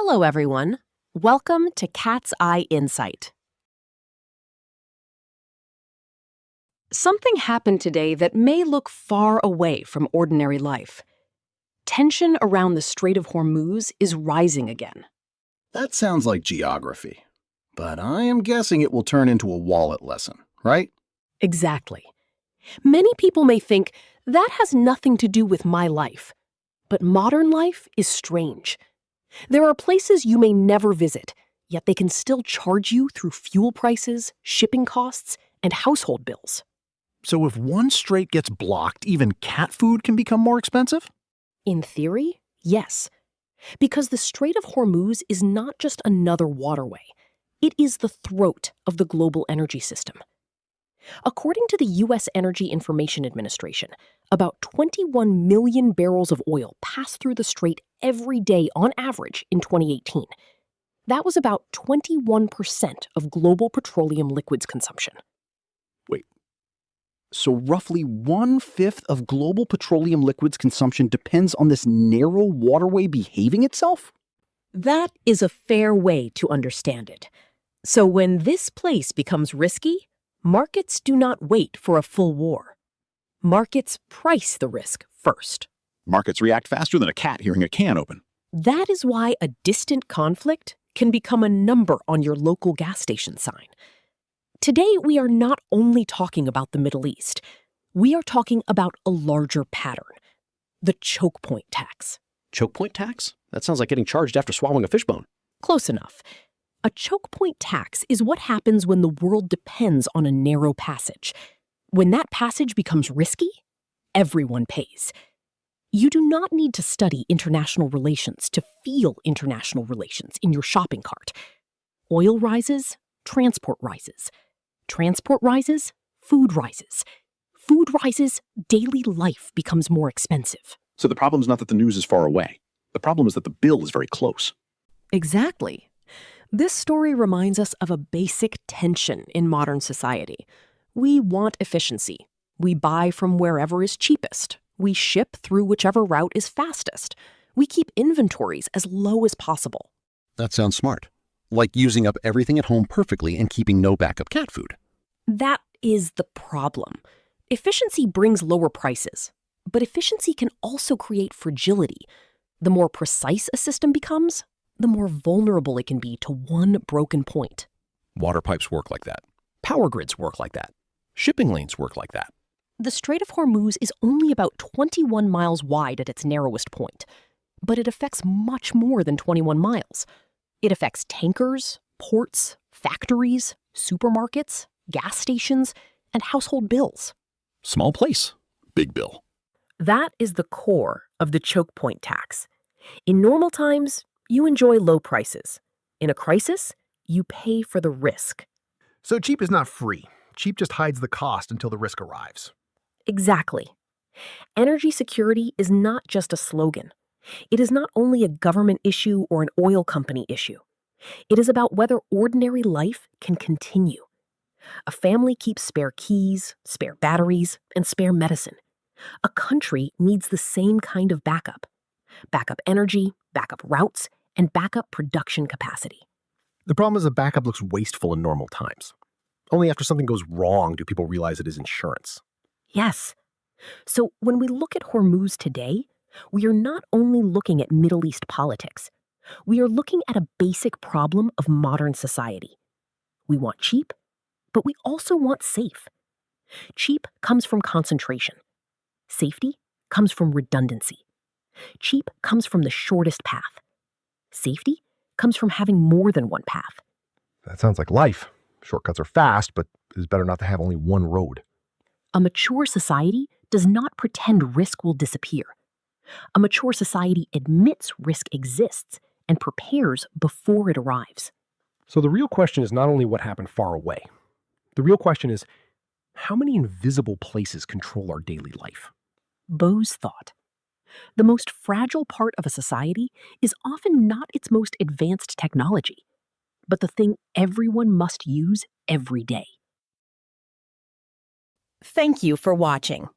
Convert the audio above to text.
Hello, everyone. Welcome to Cat's Eye Insight. Something happened today that may look far away from ordinary life. Tension around the Strait of Hormuz is rising again. That sounds like geography, but I am guessing it will turn into a wallet lesson, right? Exactly. Many people may think that has nothing to do with my life. But modern life is strange. There are places you may never visit, yet they can still charge you through fuel prices, shipping costs, and household bills. So if one strait gets blocked, even cat food can become more expensive? In theory, yes. Because the Strait of Hormuz is not just another waterway. It is the throat of the global energy system. According to the U.S. Energy Information Administration, about 21 million barrels of oil passed through the strait every day on average in 2018. That was about 21% of global petroleum liquids consumption. Wait. So roughly 1/5 of global petroleum liquids consumption depends on this narrow waterway behaving itself? That is a fair way to understand it. So when this place becomes risky, markets do not wait for a full war. Markets price the risk first. Markets react faster than a cat hearing a can open. That is why a distant conflict can become a number on your local gas station sign. Today, we are not only talking about the Middle East. We are talking about a larger pattern, the chokepoint tax. Chokepoint tax? That sounds like getting charged after swallowing a fishbone. Close enough. A chokepoint tax is what happens when the world depends on a narrow passage. When that passage becomes risky, everyone pays. You do not need to study international relations to feel international relations in your shopping cart. Oil rises, transport rises. Transport rises, food rises. Food rises, daily life becomes more expensive. So the problem is not that the news is far away. The problem is that the bill is very close. Exactly. This story reminds us of a basic tension in modern society. We want efficiency. We buy from wherever is cheapest. We ship through whichever route is fastest. We keep inventories as low as possible. That sounds smart. Like using up everything at home perfectly and keeping no backup cat food. That is the problem. Efficiency brings lower prices, but efficiency can also create fragility. The more precise a system becomes, the more vulnerable it can be to one broken point. Water pipes work like that. Power grids work like that. Shipping lanes work like that. The Strait of Hormuz is only about 21 miles wide at its narrowest point, but it affects much more than 21 miles. It affects tankers, ports, factories, supermarkets, gas stations, and household bills. Small place, big bill. That is the core of the chokepoint tax. In normal times, you enjoy low prices. In a crisis, you pay for the risk. So cheap is not free. Cheap just hides the cost until the risk arrives. Exactly. Energy security is not just a slogan. It is not only a government issue or an oil company issue. It is about whether ordinary life can continue. A family keeps spare keys, spare batteries, and spare medicine. A country needs the same kind of backup. Backup energy, backup routes, and backup production capacity. The problem is a backup looks wasteful in normal times. Only after something goes wrong do people realize it is insurance. Yes. So when we look at Hormuz today, we are not only looking at Middle East politics. We are looking at a basic problem of modern society. We want cheap, but we also want safe. Cheap comes from concentration. Safety comes from redundancy. Cheap comes from the shortest path. Safety comes from having more than one path. That sounds like life. Shortcuts are fast, but it is better not to have only one road. A mature society does not pretend risk will disappear. A mature society admits risk exists and prepares before it arrives. So the real question is not only what happened far away. The real question is, how many invisible places control our daily life? Bose thought. The most fragile part of a society is often not its most advanced technology, but the thing everyone must use every day. Thank you for watching.